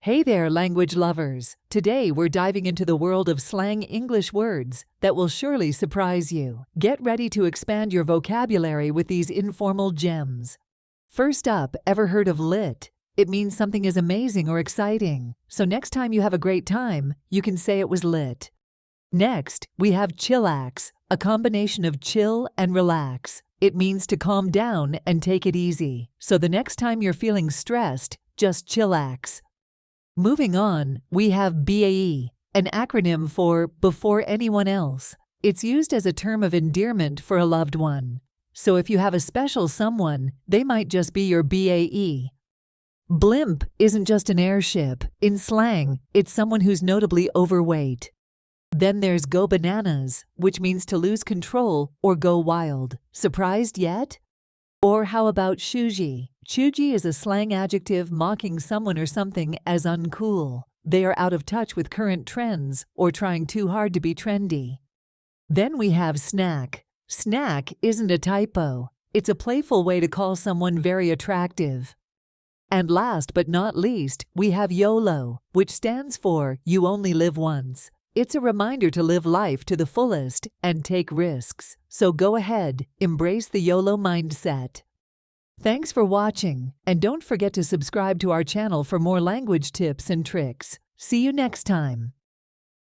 Hey there, language lovers! Today we're diving into the world of slang English words that will surely surprise you. Get ready to expand your vocabulary with these informal gems. First up, ever heard of lit? It means something is amazing or exciting. So next time you have a great time, you can say it was lit. Next, we have chillax, a combination of chill and relax. It means to calm down and take it easy. So the next time you're feeling stressed, just chillax. Moving on, we have BAE, an acronym for Before Anyone Else. It's used as a term of endearment for a loved one. So if you have a special someone, they might just be your BAE. Blimp isn't just an airship. In slang, it's someone who's notably overweight. Then there's go bananas, which means to lose control or go wild. Surprised yet? Or how about cheugy? Cheugy is a slang adjective mocking someone or something as uncool. They are out of touch with current trends or trying too hard to be trendy. Then we have snacc. Snacc isn't a typo. It's a playful way to call someone very attractive. And last but not least, we have Yolo, which stands for You Only Live Once. It's a reminder to live life to the fullest and take risks. So go ahead, embrace the Yolo mindset. Thanks for watching, and don't forget to subscribe to our channel for more language tips and tricks. See you next time.